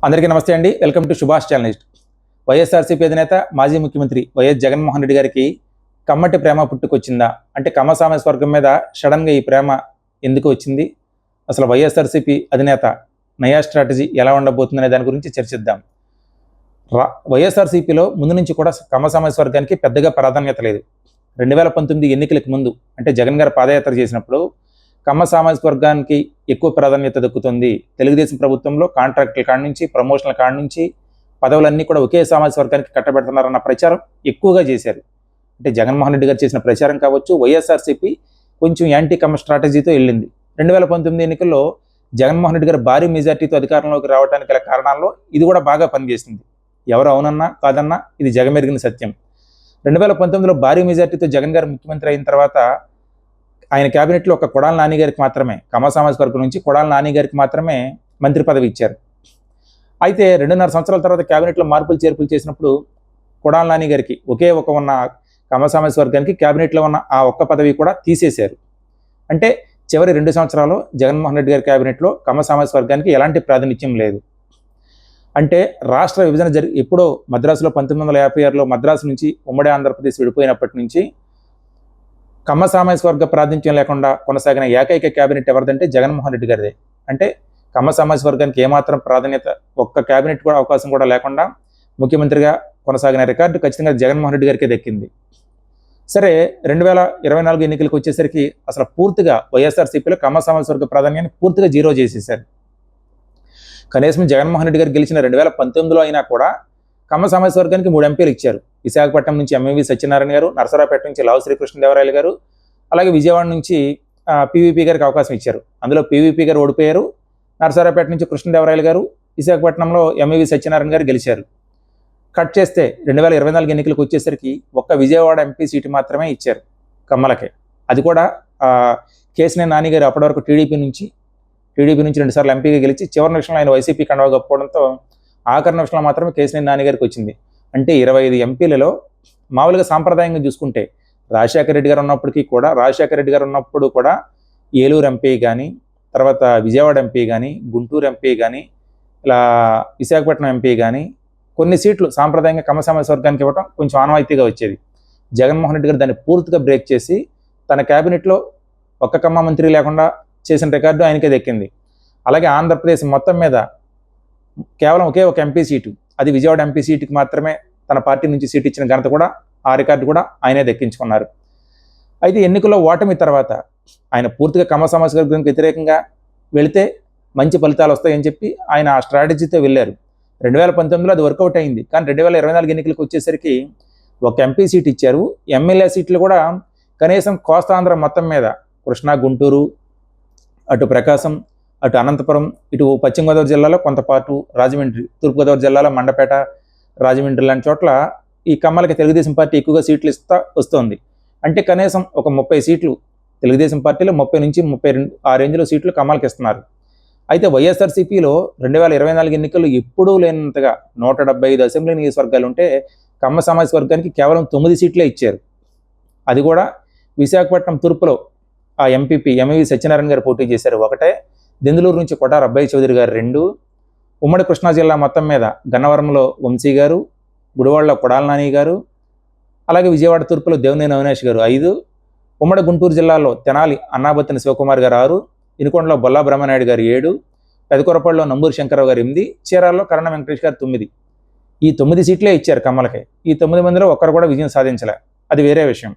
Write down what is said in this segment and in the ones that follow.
అందరికీ నమస్తే అండి. Welcome to Subhash journalist. YSRCP అధినేత మాజీ ముఖ్యమంత్రి వైఎస్ జగన్మోహన్ రెడ్డి గారికి కమ్మటి ప్రేమ పుట్టుకొచ్చిందా? అంటే కమ్మ సామాజిక వర్గం మీద సడన్గా ఈ ప్రేమ ఎందుకు వచ్చింది? అసలు వైఎస్ఆర్సీపీ అధినేత నయా స్ట్రాటజీ ఎలా ఉండబోతుందనే దాని గురించి చర్చిద్దాం. వైఎస్ఆర్సీపీలో ముందు నుంచి కూడా కమ్మ సామాజిక వర్గానికి పెద్దగా ప్రాధాన్యత లేదు. 2019 ఎన్నికలకు ముందు అంటే జగన్ గారు పాదయాత్ర చేసినప్పుడు కమ్మ సామాజిక వర్గానికి ఎక్కువ ప్రాధాన్యత దక్కుతుంది. తెలుగుదేశం ప్రభుత్వంలో కాంట్రాక్టుల కాడ నుంచి, ప్రమోషన్ల కాడ నుంచి పదవులన్నీ కూడా ఒకే సామాజిక వర్గానికి కట్టబెడుతున్నారన్న ప్రచారం ఎక్కువగా చేశారు. అంటే జగన్మోహన్ రెడ్డి గారు చేసిన ప్రచారం కావచ్చు, వైఎస్ఆర్సీపీ కొంచెం యాంటీ కమ్మ స్ట్రాటజీతో వెళ్ళింది. 2019 ఎన్నికల్లో జగన్మోహన్ రెడ్డి గారు భారీ మెజార్టీతో అధికారంలోకి రావడానికి గల కారణాల్లో ఇది కూడా బాగా పనిచేసింది. ఎవరు అవునన్నా కాదన్నా ఇది జగమెరిగిన సత్యం. 2019లో భారీ మెజార్టీతో జగన్ గారు ముఖ్యమంత్రి అయిన తర్వాత ఆయన క్యాబినెట్లో ఒక కొడాల నాని గారికి మాత్రమే, కమ్మ సామాజిక వర్గం నుంచి కొడాల నాని గారికి మాత్రమే మంత్రి పదవి ఇచ్చారు. అయితే 2.5 సంవత్సరాల తర్వాత క్యాబినెట్లో మార్పులు చేర్పులు చేసినప్పుడు కొడాల నాని గారికి ఒకే ఒక ఉన్న కమ్మ సామాజిక వర్గానికి క్యాబినెట్లో ఉన్న ఆ ఒక్క పదవి కూడా తీసేశారు. అంటే చివరి 2 సంవత్సరాలు జగన్మోహన్ రెడ్డి గారి క్యాబినెట్లో కమ్మ సామాజిక వర్గానికి ఎలాంటి ప్రాతినిధ్యం లేదు. అంటే రాష్ట్ర విభజన ఎప్పుడో మద్రాసులో 1956లో మద్రాసు నుంచి ఉమ్మడి ఆంధ్రప్రదేశ్ విడిపోయినప్పటి నుంచి కమ్మ సామాజిక వర్గ ప్రాతినిధ్యం లేకుండా కొనసాగిన ఏకైక క్యాబినెట్ ఎవరిదంటే జగన్మోహన్ రెడ్డి గారిదే. అంటే కమ్మ సామాజిక వర్గానికి ఏమాత్రం ప్రాధాన్యత, ఒక్క క్యాబినెట్ కూడా అవకాశం కూడా లేకుండా ముఖ్యమంత్రిగా కొనసాగిన రికార్డు ఖచ్చితంగా జగన్మోహన్ రెడ్డి గారికే దక్కింది. సరే, 2024 ఎన్నికలకు వచ్చేసరికి అసలు పూర్తిగా వైఎస్ఆర్సీపీలో కమ్మ సామాజిక వర్గ ప్రాధాన్యాన్ని పూర్తిగా జీరో చేసేశారు. కనీసం జగన్మోహన్ రెడ్డి గారు గెలిచిన 2019లో అయినా కూడా కమ్మ సామాజిక వర్గానికి 3 ఎంపీలు ఇచ్చారు. విశాఖపట్నం నుంచి ఎంవి సత్యనారాయణ గారు, నరసరావుపేట నుంచి లావు శ్రీకృష్ణదేవరాయలు గారు, అలాగే విజయవాడ నుంచి పీవీపీ గారికి అవకాశం ఇచ్చారు. అందులో పీవీపీ గారు ఓడిపోయారు. నరసరావుపేట నుంచి కృష్ణదేవరాయలు గారు, విశాఖపట్నంలో ఎంవి సత్యనారాయణ గారు గెలిచారు. కట్ చేస్తే 2024 ఎన్నికలకు వచ్చేసరికి ఒక్క విజయవాడ ఎంపీ సీటు మాత్రమే ఇచ్చారు కమ్మలకే. అది కూడా కేసినేని నాని గారు అప్పటి వరకు టీడీపీ నుంచి 2 సార్లు ఎంపీగా గెలిచి చివరి నిమిషంలో ఆయన వైసీపీ కండవా కప్పుకోవడంతో ఆఖరి నిమిషంలో మాత్రమే కేసినేని నాని గారికి వచ్చింది. అంటే 25 ఎంపీలలో మామూలుగా సాంప్రదాయంగా చూసుకుంటే రాజశేఖర రెడ్డి గారు ఉన్నప్పుడు కూడా ఏలూరు ఎంపీ కానీ, తర్వాత విజయవాడ ఎంపీ కానీ, గుంటూరు ఎంపీ కానీ, ఇలా విశాఖపట్నం ఎంపీ కానీ కొన్ని సీట్లు సాంప్రదాయంగా కమ్మ సామాజిక వర్గానికి ఇవ్వడం కొంచెం ఆనవాయితీగా వచ్చేది. జగన్మోహన్ రెడ్డి గారు దాన్ని పూర్తిగా బ్రేక్ చేసి తన క్యాబినెట్లో ఒక్క కమ్మ మంత్రి లేకుండా చేసిన రికార్డు ఆయనకే దక్కింది. అలాగే ఆంధ్రప్రదేశ్ మొత్తం మీద కేవలం ఒకే ఒక ఎంపీ సీటు, అది విజయవాడ ఎంపీ సీటుకి మాత్రమే తన పార్టీ నుంచి సీటు ఇచ్చిన ఘనత కూడా, ఆ రికార్డు కూడా ఆయనే దక్కించుకున్నారు. అయితే ఎన్నికల్లో ఓటమి తర్వాత ఆయన పూర్తిగా కమ్మ సామాజిక వర్గానికి వ్యతిరేకంగా వెళితే మంచి ఫలితాలు వస్తాయని చెప్పి ఆయన ఆ స్ట్రాటజీతో వెళ్ళారు. 2019లో అది వర్కౌట్ అయింది. కానీ 2024 ఎన్నికలకు వచ్చేసరికి ఒక ఎంపీ సీట్ ఇచ్చారు. ఎమ్మెల్యే సీట్లు కూడా కనీసం కోస్తాంధ్ర మొత్తం మీద కృష్ణా, గుంటూరు, అటు ప్రకాశం, అటు అనంతపురం, ఇటు పశ్చిమ గోదావరి జిల్లాలో కొంత పాటు రాజమండ్రి, తూర్పుగోదావరి జిల్లాలో మండపేట, రాజమండ్రి లాంటి చోట్ల ఈ కమ్మలకి తెలుగుదేశం పార్టీ ఎక్కువగా సీట్లు వస్తుంది. అంటే కనీసం ఒక 30 సీట్లు తెలుగుదేశం పార్టీలో 30 నుంచి 32 ఆ రేంజ్లో సీట్లు కమ్మలకి ఇస్తున్నారు. అయితే వైఎస్ఆర్సీపీలో 2024 ఎన్నికల్లో ఎప్పుడూ లేనంతగా 175 అసెంబ్లీ నియోజకవర్గాలు ఉంటే కమ్మ సామాజిక వర్గానికి కేవలం 9 సీట్లే ఇచ్చారు. అది కూడా విశాఖపట్నం తూర్పులో ఆ ఎంపీపీ ఎంవి సత్యనారాయణ గారు పోటీ చేశారు ఒకటే, దెందులూరు నుంచి కొటార అబ్బాయి చౌదరి గారు 2, ఉమ్మడి కృష్ణా జిల్లా మొత్తం మీద గన్నవరంలో వంశీ గారు, గుడివాడలో కొడాల నాని గారు, అలాగే విజయవాడ తూర్పులో దేవినేని అవినాష్ గారు 5, ఉమ్మడి గుంటూరు జిల్లాలో తెనాలి అన్నాబత్తిన శివకుమార్ గారు 6, ఇనుకొండలో బొల్లా బ్రహ్మనాయుడు గారు 7, పెదకొరపాడులో నంబూరు శంకరరావు గారు 8, చీరాల్లో కరణ వెంకటేష్ గారు 9. ఈ 9 సీట్లే ఇచ్చారు కమ్మలకి. ఈ 9 మందిలో ఒక్కరు కూడా విజయం సాధించలే, అది వేరే విషయం.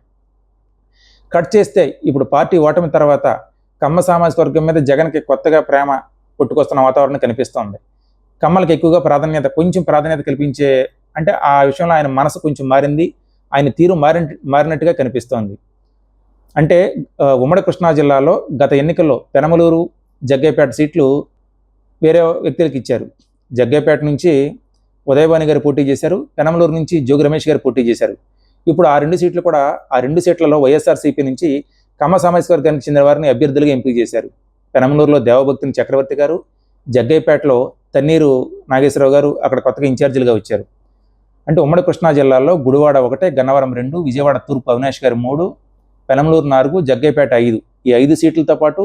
కట్ చేస్తే ఇప్పుడు పార్టీ ఓటమి తర్వాత కమ్మ సామాజిక వర్గం మీద జగన్కి కొత్తగా ప్రేమ పుట్టుకొస్తున్న వాతావరణం కనిపిస్తోంది. కమ్మలకి ఎక్కువగా కొంచెం ప్రాధాన్యత కల్పించే, అంటే ఆ విషయంలో ఆయన మనసు కొంచెం మారింది, ఆయన తీరు మారినట్టుగా కనిపిస్తోంది. అంటే ఉమ్మడి కృష్ణా జిల్లాలో గత ఎన్నికల్లో పెనమలూరు, జగ్గైపేట సీట్లు వేరే వ్యక్తులకు ఇచ్చారు. జగ్గైపేట నుంచి ఉదయభాని గారు పోటీ చేశారు, పెనమలూరు నుంచి జోగి రమేష్ గారు పోటీ చేశారు. ఇప్పుడు ఆ 2 సీట్లు కూడా, ఆ 2 సీట్లలో వైఎస్ఆర్సీపీ నుంచి కమ్మ సామాజిక వర్గానికి చెందిన వారిని అభ్యర్థులుగా ఎంపిక చేశారు. పెనమలూరులో దేవభక్తిని చక్రవర్తి గారు, జగ్గైపేటలో తన్నీరు నాగేశ్వరరావు గారు అక్కడ కొత్తగా ఇన్ఛార్జీలుగా వచ్చారు. అంటే ఉమ్మడి కృష్ణా జిల్లాలో గుడివాడ 1, గన్నవరం 2, విజయవాడ తూర్పు అవినాష్ గారు 3, పెనమలూరు 4, జగ్గైపేట 5. ఈ 5 సీట్లతో పాటు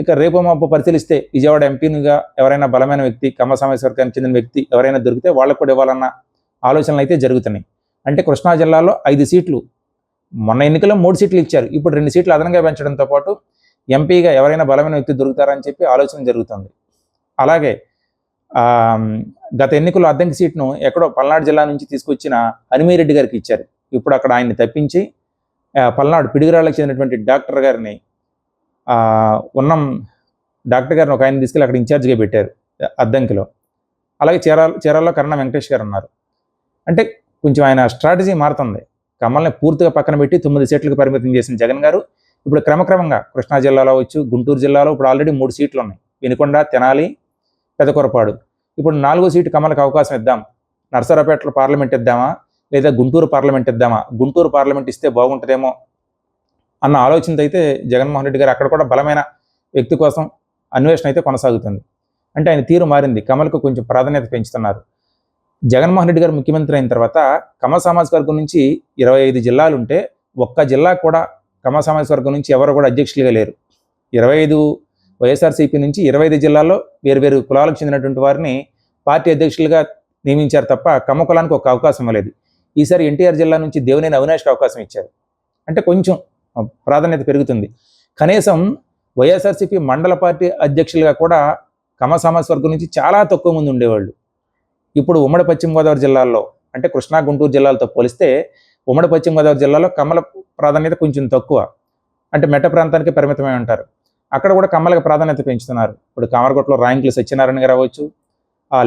ఇక రేపు మాపు పరిశీలిస్తే విజయవాడ ఎంపీనిగా ఎవరైనా బలమైన వ్యక్తి, కమ్మ సామాజిక వర్గానికి చెందిన వ్యక్తి ఎవరైనా దొరికితే వాళ్ళకు కూడా ఇవ్వాలన్న ఆలోచనలు అయితే జరుగుతున్నాయి. అంటే కృష్ణా జిల్లాలో 5 సీట్లు, మొన్న ఎన్నికల్లో 3 సీట్లు ఇచ్చారు, ఇప్పుడు 2 సీట్లు అదనంగా పెంచడంతో పాటు ఎంపీగా ఎవరైనా బలమైన వ్యక్తి దొరుకుతారని చెప్పి ఆలోచన జరుగుతుంది. అలాగే గత ఎన్నికల్లో అద్దంకి సీట్ను ఎక్కడో పల్నాడు జిల్లా నుంచి తీసుకొచ్చిన హనుమీరెడ్డి గారికి ఇచ్చారు. ఇప్పుడు అక్కడ ఆయన్ని తప్పించి పల్నాడు పిడుగురాళ్ళకి చెందినటువంటి డాక్టర్ గారిని ఉన్నం డాక్టర్ గారిని ఒక ఆయన తీసుకెళ్ళి అక్కడ ఇన్ఛార్జ్గా పెట్టారు అద్దంకిలో. అలాగే చీరాల్లో కరణం వెంకటేష్ గారు ఉన్నారు. అంటే కొంచెం ఆయన స్ట్రాటజీ మారుతుంది. కమల్ని పూర్తిగా పక్కన పెట్టి 9 సీట్లకు పరిమితం చేసిన జగన్ గారు ఇప్పుడు క్రమక్రమంగా కృష్ణా జిల్లాలో వచ్చు, గుంటూరు జిల్లాలో ఇప్పుడు ఆల్రెడీ 3 సీట్లు ఉన్నాయి, వినుకొండ, తెనాలి, పెదకొరపాడు. ఇప్పుడు 4వ సీటు కమల్కి అవకాశం ఇద్దాం, నర్సరావుపేటలో పార్లమెంట్ ఇద్దామా లేదా గుంటూరు పార్లమెంట్ ఇద్దామా, గుంటూరు పార్లమెంట్ ఇస్తే బాగుంటుందేమో అన్న ఆలోచనతో అయితే జగన్మోహన్ రెడ్డి గారు అక్కడ కూడా బలమైన వ్యక్తి కోసం అన్వేషణ అయితే కొనసాగుతుంది. అంటే ఆయన తీరు మారింది, కమల్కు కొంచెం ప్రాధాన్యత పెంచుతున్నారు. జగన్మోహన్ రెడ్డి గారు ముఖ్యమంత్రి అయిన తర్వాత కమ్మ సామాజిక వర్గం నుంచి 25 జిల్లాలు ఉంటే ఒక్క జిల్లా కూడా కమ్మ సామాజిక వర్గం నుంచి ఎవరు కూడా అధ్యక్షులుగా లేరు. 25 వైఎస్ఆర్సీపీ నుంచి 25 జిల్లాల్లో వేరు కులాలకు చెందినటువంటి వారిని పార్టీ అధ్యక్షులుగా నియమించారు తప్ప కమ్మ కులానికి ఒక అవకాశం ఇవ్వలేదు. ఈసారి ఎన్టీఆర్ జిల్లా నుంచి దేవినేని అవినాష్కి అవకాశం ఇచ్చారు. అంటే కొంచెం ప్రాధాన్యత పెరుగుతుంది. కనీసం వైఎస్ఆర్సీపీ మండల పార్టీ అధ్యక్షులుగా కూడా కమ్మ సామాజిక వర్గం నుంచి చాలా తక్కువ మంది ఉండేవాళ్ళు. ఇప్పుడు ఉమ్మడి పశ్చిమ గోదావరి జిల్లాల్లో, అంటే కృష్ణా, గుంటూరు జిల్లాలతో పోలిస్తే ఉమ్మడి పశ్చిమ గోదావరి జిల్లాలో కమ్మల ప్రాధాన్యత కొంచెం తక్కువ, అంటే మెట్ట ప్రాంతానికి పరిమితమై ఉంటారు. అక్కడ కూడా కమ్మలకు ప్రాధాన్యత పెంచుతున్నారు. ఇప్పుడు కామరకోటలో రాయంకుల సత్యనారాయణ గారు అవ్వచ్చు,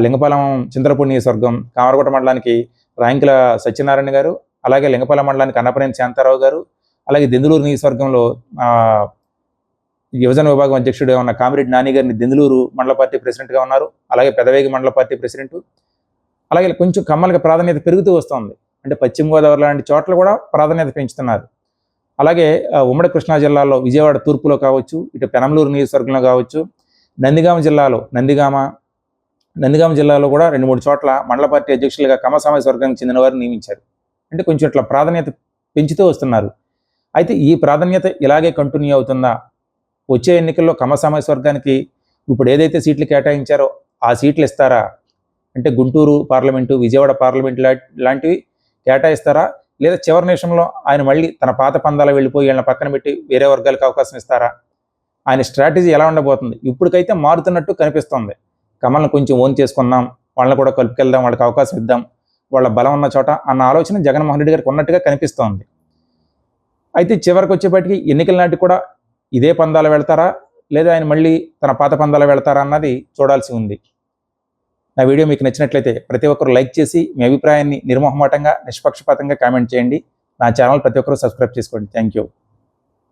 లింగపాలెం చింతలపూడి నియోజకవర్గం కామరకోట మండలానికి రాయంకుల సత్యనారాయణ గారు, అలాగే లింగపాలెం మండలానికి అన్నపనేని శాంతారావు గారు, అలాగే దెందులూరు నియోజకవర్గంలో యువజన విభాగం అధ్యక్షుడిగా ఉన్న కామిరెడ్డి నాని గారిని దెందులూరు మండల పార్టీ ప్రెసిడెంట్గా ఉన్నారు, అలాగే పెదవేగి మండల పార్టీ ప్రెసిడెంట్. అలాగే కొంచెం కమ్మలకి ప్రాధాన్యత పెరుగుతూ వస్తుంది. అంటే పశ్చిమ గోదావరి లాంటి చోట్ల కూడా ప్రాధాన్యత పెంచుతున్నారు. అలాగే ఉమ్మడి కృష్ణా జిల్లాలో విజయవాడ తూర్పులో కావచ్చు, ఇటు పెనంలూరు నియోజకవర్గంలో కావచ్చు, నందిగామ జిల్లాలో కూడా 2-3 చోట్ల మండల పార్టీ అధ్యక్షులుగా కమ్మ సామాజిక వర్గానికి చెందిన వారిని నియమించారు. అంటే కొంచెం ఇట్లా ప్రాధాన్యత పెంచుతూ వస్తున్నారు. అయితే ఈ ప్రాధాన్యత ఇలాగే కంటిన్యూ అవుతుందా? వచ్చే ఎన్నికల్లో కమ్మ సామాజిక వర్గానికి ఇప్పుడు ఏదైతే సీట్లు కేటాయించారో ఆ సీట్లు ఇస్తారా? అంటే గుంటూరు పార్లమెంటు, విజయవాడ పార్లమెంటు లాంటివి కేటాయిస్తారా? లేదా చివరి నిమిషంలో ఆయన మళ్ళీ తన పాత పందాల వెళ్ళిపోయి వీళ్ళని పక్కన పెట్టి వేరే వర్గాలకు అవకాశం ఇస్తారా? ఆయన స్ట్రాటజీ ఎలా ఉండబోతుంది? ఇప్పటికైతే మారుతున్నట్టు కనిపిస్తోంది. కమల్ని కొంచెం ఓన్ చేసుకున్నాం, వాళ్ళని కూడా కలుపుకెళ్దాం, వాళ్ళకి అవకాశం ఇద్దాం, వాళ్ళ బలం ఉన్న చోట అన్న ఆలోచన జగన్మోహన్ రెడ్డి గారికి ఉన్నట్టుగా కనిపిస్తోంది. అయితే చివరికి వచ్చేప్పటికి ఎన్నికల నాటికి కూడా ఇదే పందాలు వెళ్తారా, లేదా ఆయన మళ్ళీ తన పాత పందాలు వెళ్తారా అన్నది చూడాల్సి ఉంది. నా వీడియో మీకు నచ్చినట్లయితే ప్రతి ఒక్కరు లైక్ చేసి మీ అభిప్రాయాన్ని నిర్మోహమాటంగా, నిష్పక్షపాతంగా కామెంట్ చేయండి. నా ఛానల్ ప్రతి ఒక్కరు సబ్స్క్రైబ్ చేసుకోండి. Thank you.